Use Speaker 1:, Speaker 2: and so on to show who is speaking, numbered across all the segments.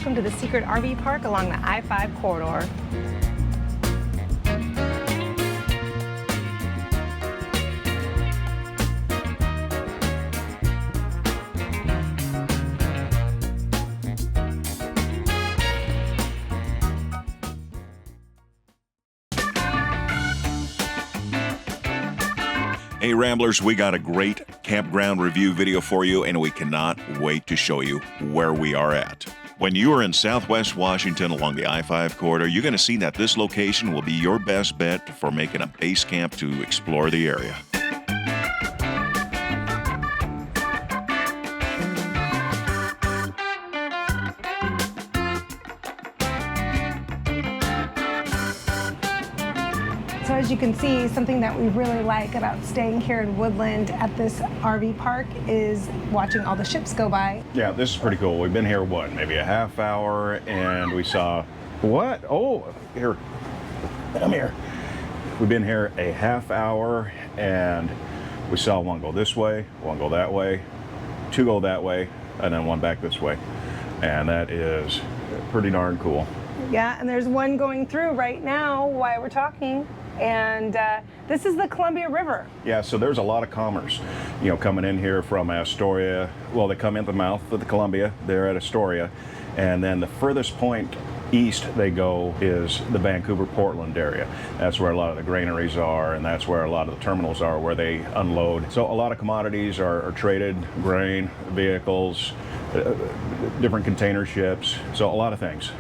Speaker 1: welcome to the secret RV park along the I-5 corridor.
Speaker 2: Hey Ramblers, we got a great campground review video for you, and we cannot wait to show you where we are at. When you are in Southwest Washington along the I-5 corridor, you're going to see that this location will be your best bet for making a base camp to explore the area.
Speaker 1: So as you can see, something that we really like about staying here in Woodland at this RV park is watching all the ships go by.
Speaker 3: Yeah, this is pretty cool. We've been here, what, maybe a half hour, and we saw, what? Oh, here, come here. We've been here a half hour, and we saw one go this way, one go that way, two go that way, and then one back this way. And that is pretty darn cool.
Speaker 1: Yeah, and there's one going through right now while we're talking. And this is the Columbia River.
Speaker 3: Yeah, so there's a lot of commerce, you know, coming in here from Astoria. Well, they come in the mouth of the Columbia, they're at Astoria, and then the furthest point east they go is the Vancouver-Portland area. That's where a lot of the granaries are, and that's where a lot of the terminals are where they unload. So a lot of commodities are traded, grain, vehicles, different container ships, so a lot of things.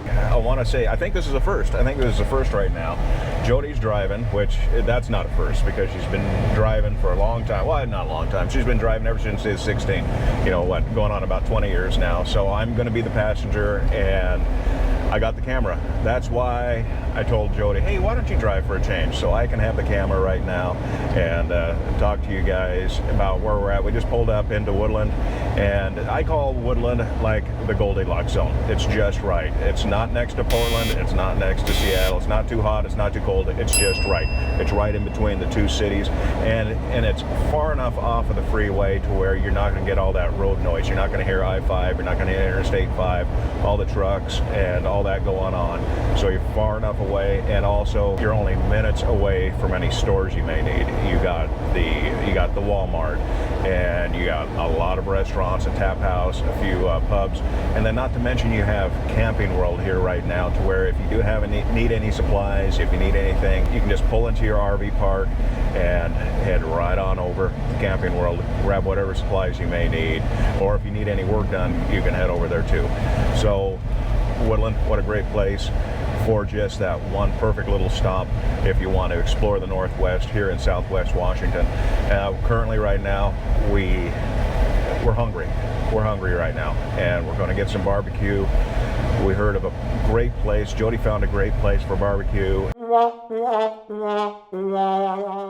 Speaker 3: I want to say, I think this is a first. I think this is a first right now. Jody's driving, which that's not a first because she's been driving for a long time. Well, not a long time. She's been driving ever since she was 16. You know what, going on about 20 years now. So I'm going to be the passenger, and I got the camera. That's why I told Jody, hey, why don't you drive for a change so I can have the camera right now and talk to you guys about where we're at. We just pulled up into Woodland, and I call Woodland like the Goldilocks zone. It's just right. It's not next to Portland. It's not next to Seattle. It's not too hot. It's not too cold. It's just right. It's right in between the two cities, and it's far enough off of the freeway to where you're not going to get all that road noise. You're not going to hear I-5. You're not going to hear Interstate 5, all the trucks and all that going on. So you're far enough away, and also you're only minutes away from any stores you may need. You got the Walmart, and you got a lot of restaurants, a tap house, a few pubs, and then not to mention you have Camping World here right now, to where if you do have need any supplies, if you need anything, you can just pull into your RV park and head right on over to Camping World, grab whatever supplies you may need, or if you need any work done, you can head over there too. So Woodland, what a great place for just that one perfect little stop if you want to explore the Northwest here in Southwest Washington. Currently right now, we're hungry. We're hungry right now, and we're going to get some barbecue. We heard of a great place. Jody found a great place for barbecue.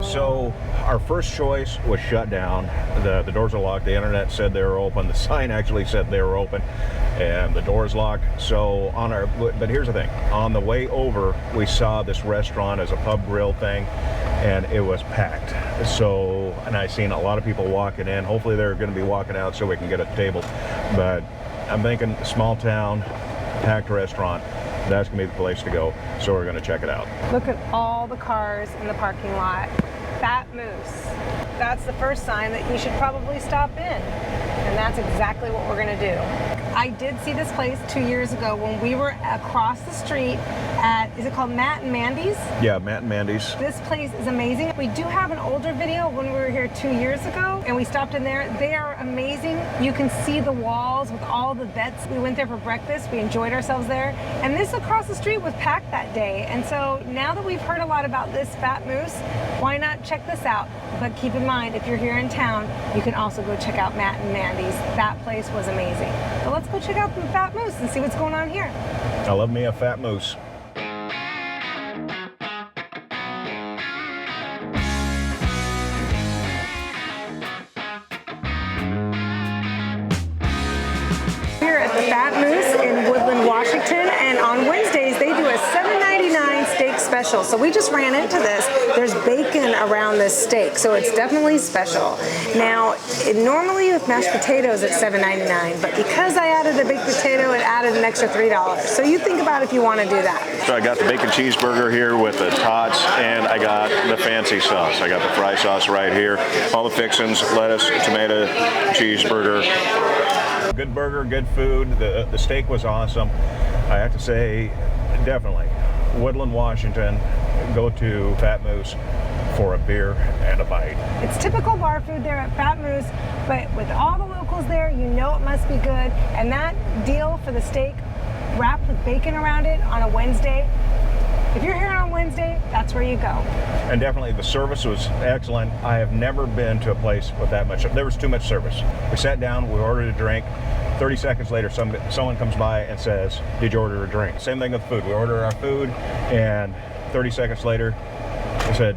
Speaker 3: So our first choice was shut down. The doors are locked. The internet said they were open. The sign actually said they were open, and the doors locked. So but here's the thing. On the way over, we saw this restaurant as a pub grill thing, and it was packed. So, and I seen a lot of people walking in. Hopefully they're going to be walking out so we can get a table. But I'm thinking small town, packed restaurant, that's going to be the place to go. So we're going to check it out.
Speaker 1: Look at all the cars in the parking lot. Fat Moose. That's the first sign that you should probably stop in. And that's exactly what we're going to do. I did see this place 2 years ago when we were across the street at, is it called Matt and Mandy's?
Speaker 3: Yeah, Matt and Mandy's.
Speaker 1: This place is amazing. We do have an older video when we were here 2 years ago, and we stopped in there. They are amazing. You can see the walls with all the beds. We went there for breakfast. We enjoyed ourselves there. And this across the street was packed that day. And so now that we've heard a lot about this Fat Moose, why not check this out? But keep in mind, if you're here in town, you can also go check out Matt and Mandy's. That place was amazing. So let's go check out the Fat Moose and see what's going on here.
Speaker 3: I love me a Fat Moose.
Speaker 1: Here at the Fat Moose in Woodland, Washington, and on Wednesdays they do a $7.99 steak special. So we just ran into this. There's bacon around this steak, so it's definitely special. Now, normally with mashed potatoes it's $7.99, but because I added a baked potato, it added an extra $3. So you think about if you want to do that.
Speaker 3: So I got the bacon cheeseburger here with the tots, and I got the fancy sauce. I got the fry sauce right here. All the fixings, lettuce, tomato, cheeseburger. Good burger, good food. The steak was awesome. I have to say, definitely, Woodland, Washington, go to Fat Moose for a beer and a bite.
Speaker 1: It's typical bar food there at Fat Moose, but with all the locals there, you know it must be good. And that deal for the steak wrapped with bacon around it on a Wednesday, if you're here on Wednesday, that's where you go.
Speaker 3: And definitely the service was excellent. I have never been to a place with that much. There was too much service. We sat down, we ordered a drink. 30 seconds later, someone comes by and says, "Did you order a drink?" Same thing with food. We ordered our food, and 30 seconds later, they said,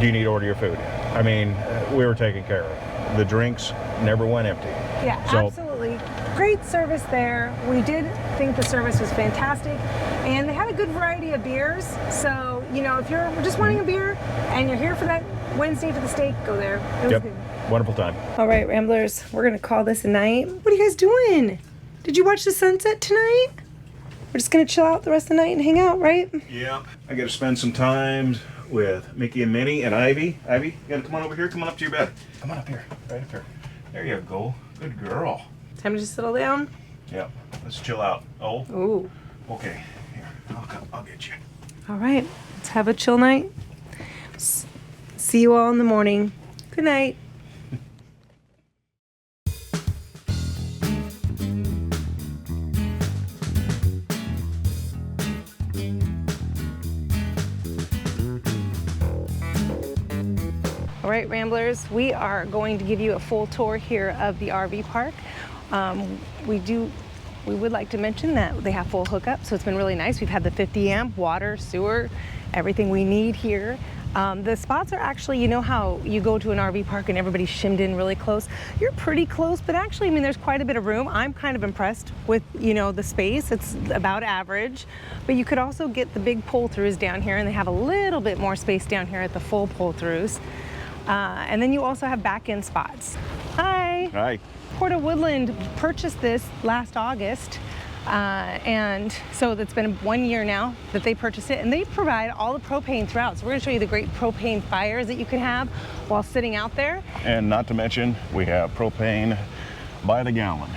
Speaker 3: "Do you need to order your food?" I mean, we were taken care of. The drinks never went empty.
Speaker 1: Yeah, absolutely. Great service there. We did think the service was fantastic, and they had a good variety of beers. So, you know, if you're just wanting a beer and you're here for that Wednesday for the steak, go there. It was good.
Speaker 3: Wonderful time.
Speaker 1: All right, Ramblers, we're gonna call this a night. What are you guys doing? Did you watch the sunset tonight? We're just gonna chill out the rest of the night and hang out, right?
Speaker 3: Yeah. I got to spend some time with Mickey and Minnie and Ivy. Ivy, you gotta come on over here. Come on up to your bed. Come on up here. Right up here. There you go. Good girl.
Speaker 1: Time to just settle down.
Speaker 3: Yeah. Let's chill out. Oh.
Speaker 1: Ooh.
Speaker 3: Okay. Here. I'll get you.
Speaker 1: All right. Let's have a chill night. See you all in the morning. Good night. All right, Ramblers, we are going to give you a full tour here of the RV park. We would like to mention that they have full hookup, so it's been really nice. We've had the 50 amp, water, sewer, everything we need here. The spots are actually, you know how you go to an RV park and everybody's shimmed in really close? You're pretty close, but actually, I mean, there's quite a bit of room. I'm kind of impressed with, you know, the space. It's about average, but you could also get the big pull-throughs down here, and they have a little bit more space down here at the full pull-throughs. And then you also have back-end spots. Hi.
Speaker 3: Hi.
Speaker 1: Port of Woodland purchased this last August, and so it's been 1 year now that they purchased it, and they provide all the propane throughout. So we're going to show you the great propane fires that you can have while sitting out there.
Speaker 3: And not to mention, we have propane by the gallon.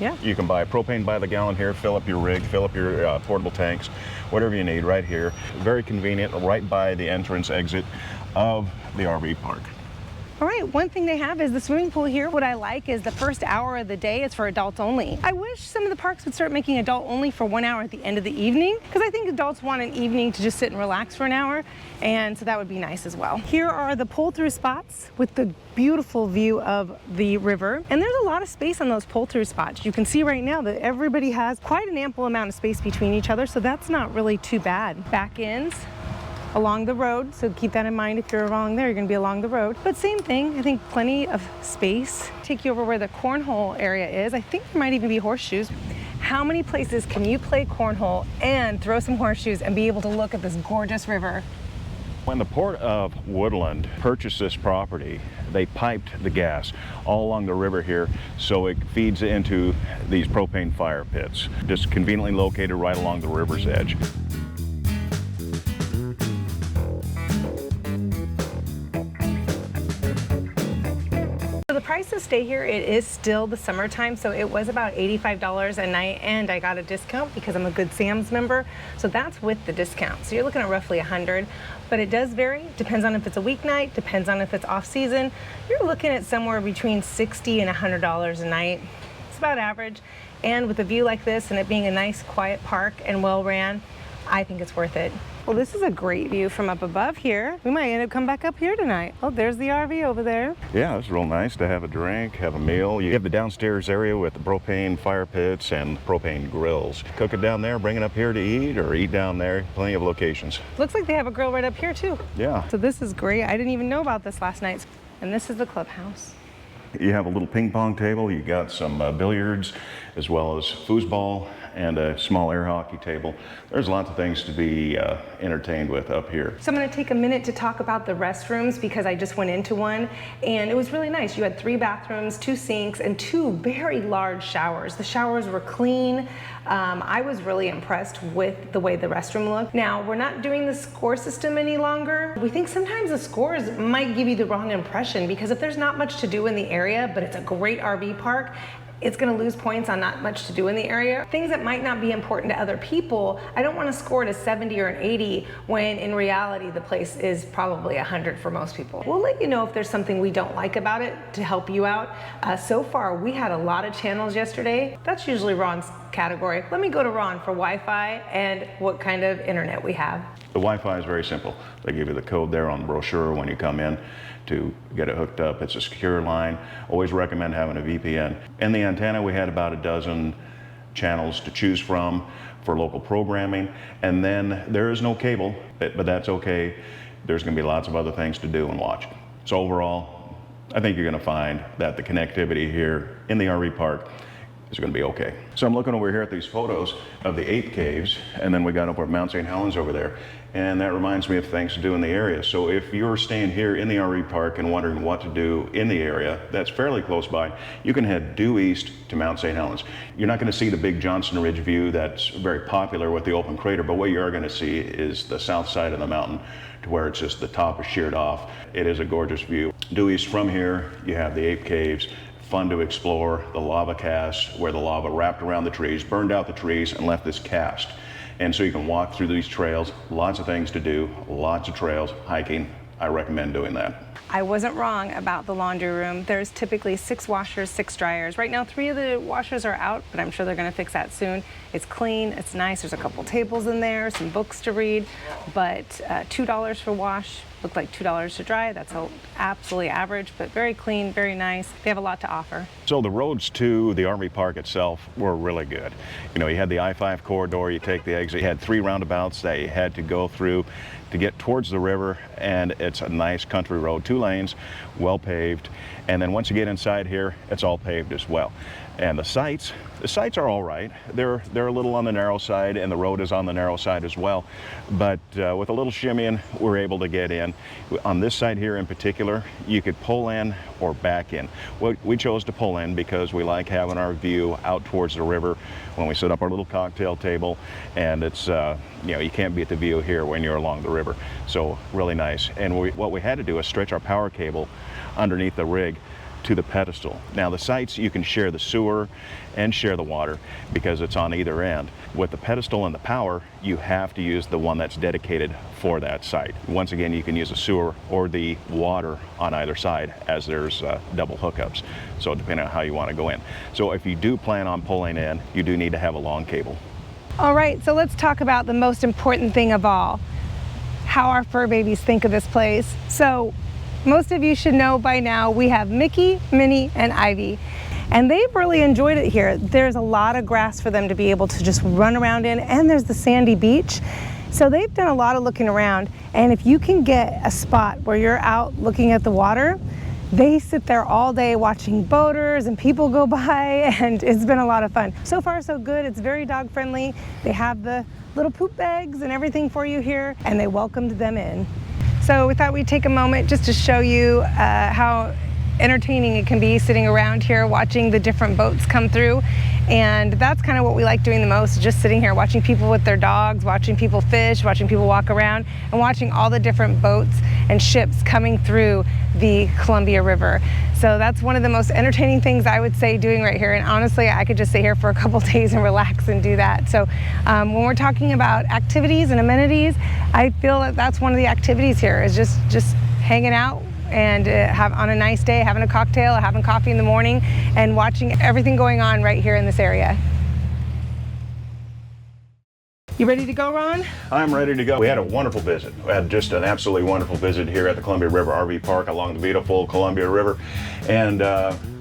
Speaker 1: Yeah.
Speaker 3: You can buy propane by the gallon here, fill up your rig, fill up your portable tanks, whatever you need right here. Very convenient, right by the entrance exit of the RV park.
Speaker 1: All right, one thing they have is the swimming pool here. What I like is the first hour of the day is for adults only. I wish some of the parks would start making adult only for 1 hour at the end of the evening, because I think adults want an evening to just sit and relax for an hour, and so that would be nice as well. Here are the pull-through spots with the beautiful view of the river, and there's a lot of space on those pull-through spots. You can see right now that everybody has quite an ample amount of space between each other, so that's not really too bad. Back ends along the road, so keep that in mind. If you're along there, you're going to be along the road, but same thing. I think plenty of space. Take you over where the cornhole area is. I think there might even be horseshoes. How many places can you play cornhole and throw some horseshoes and be able to look at this gorgeous river?
Speaker 3: When the Port of Woodland purchased this property, they piped the gas all along the river here, so it feeds into these propane fire pits, just conveniently located right along the river's edge.
Speaker 1: The price to stay here, it is still the summertime, so it was about $85 a night, and I got a discount because I'm a Good Sam's member, so that's with the discount. So you're looking at roughly $100, but it does vary. Depends on if it's a weeknight, depends on if it's off season. You're looking at somewhere between $60 and $100 a night. It's about average, and with a view like this and it being a nice quiet park and well ran, I think it's worth it. Well, this is a great view from up above here. We might end up coming back up here tonight. Oh, there's the RV over there.
Speaker 3: Yeah, it's real nice to have a drink, have a meal. You have the downstairs area with the propane fire pits and propane grills. Cook it down there, bring it up here to eat, or eat down there. Plenty of locations.
Speaker 1: Looks like they have a grill right up here too.
Speaker 3: Yeah.
Speaker 1: So this is great. I didn't even know about this last night. And this is the clubhouse.
Speaker 3: You have a little ping pong table, you got some billiards, as well as foosball and a small air hockey table. There's lots of things to be entertained with up here.
Speaker 1: So I'm going to take a minute to talk about the restrooms because I just went into one and it was really nice. You had 3 bathrooms, 2 sinks, and 2 very large showers. The showers were clean. I was really impressed with the way the restroom looked. Now, we're not doing the score system any longer. We think sometimes the scores might give you the wrong impression because if there's not much to do in the area, but it's a great RV park, it's going to lose points on not much to do in the area. Things that might not be important to other people, I don't want to score it a 70 or an 80 when in reality the place is probably 100 for most people. We'll let you know if there's something we don't like about it to help you out. So far we had a lot of channels yesterday. That's usually Ron's category. Let me go to Ron for Wi-Fi and what kind of internet we have.
Speaker 3: The Wi-Fi is very simple. They give you the code there on the brochure when you come in to get it hooked up. It's a secure line. Always recommend having a VPN. And the antenna, we had about a dozen channels to choose from for local programming. And then there is no cable, but that's okay. There's gonna be lots of other things to do and watch. So overall, I think you're gonna find that the connectivity here in the RV park is going to be okay. So I'm looking over here at these photos of the 8 caves, and then we got up at Mount St. Helens over there, and that reminds me of things to do in the area. So if you're staying here in the RV park and wondering what to do in the area that's fairly close by, you can head due east to Mount St. Helens. You're not going to see the big Johnson Ridge view that's very popular with the open crater, but what you are going to see is the south side of the mountain to where it's just the top is sheared off. It is a gorgeous view. Due east from here, you have the 8 caves. Fun to explore, the lava cast where the lava wrapped around the trees, burned out the trees and left this cast. And so you can walk through these trails, lots of things to do, lots of trails, hiking. I recommend doing that.
Speaker 1: I wasn't wrong about the laundry room. There's typically 6 washers, 6 dryers. Right now 3 of the washers are out, but I'm sure they're gonna fix that soon. It's clean, it's nice, there's a couple tables in there, some books to read, but $2 for wash, looked like $2 to dry. That's absolutely average, but very clean, very nice. They have a lot to offer.
Speaker 3: So the roads to the RV park itself were really good. You know, you had the I-5 corridor, you take the exit, you had 3 roundabouts that you had to go through to get towards the river, and it's a nice country road, 2 lanes, well paved. And then once you get inside here, it's all paved as well. And the sites are all right. They're a little on the narrow side, and the road is on the narrow side as well. But with a little shimmying, we're able to get in. On this side here in particular, you could pull in or back in. Well, we chose to pull in because we like having our view out towards the river when we set up our little cocktail table, and it's you know, you can't beat the view here when you're along the river. So really nice. And what we had to do is stretch our power cable underneath the rig to the pedestal. Now the sites, you can share the sewer and share the water because it's on either end. With the pedestal and the power, you have to use the one that's dedicated for that site. Once again, you can use the sewer or the water on either side as there's double hookups. So depending on how you want to go in. So if you do plan on pulling in, you do need to have a long cable.
Speaker 1: All right, so let's talk about the most important thing of all, how our fur babies think of this place. So most of you should know by now we have Mickey, Minnie, and Ivy, and they've really enjoyed it here. There's a lot of grass for them to be able to just run around in, and there's the sandy beach. So they've done a lot of looking around, and if you can get a spot where you're out looking at the water, they sit there all day watching boaters and people go by, and it's been a lot of fun. So far so good. It's very dog friendly. They have the little poop bags and everything for you here, and they welcomed them in. So we thought we'd take a moment just to show you how entertaining it can be sitting around here watching the different boats come through. And that's kind of what we like doing the most, just sitting here watching people with their dogs, watching people fish, watching people walk around, and watching all the different boats and ships coming through the Columbia River. So that's one of the most entertaining things I would say doing right here. And honestly, I could just sit here for a couple days and relax and do that. So when we're talking about activities and amenities, I feel that that's one of the activities here is just hanging out and have on a nice day, having a cocktail, or having coffee in the morning, and watching everything going on right here in this area. You ready to go, Ron?
Speaker 3: I'm ready to go. We had a wonderful visit. We had just an absolutely wonderful visit here at the Columbia River RV Park along the beautiful Columbia River. And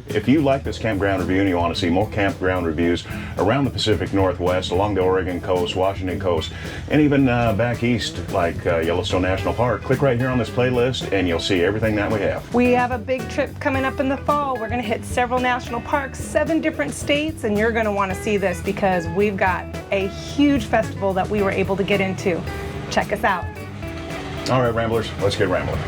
Speaker 3: If you like this campground review and you want to see more campground reviews around the Pacific Northwest, along the Oregon coast, Washington coast, and even back east like Yellowstone National Park, click right here on this playlist and you'll see everything that we have.
Speaker 1: We have a big trip coming up in the fall. We're going to hit several national parks, 7 different states, and you're going to want to see this because we've got a huge festival that we were able to get into. Check us out.
Speaker 3: All right, Ramblers, let's get rambling.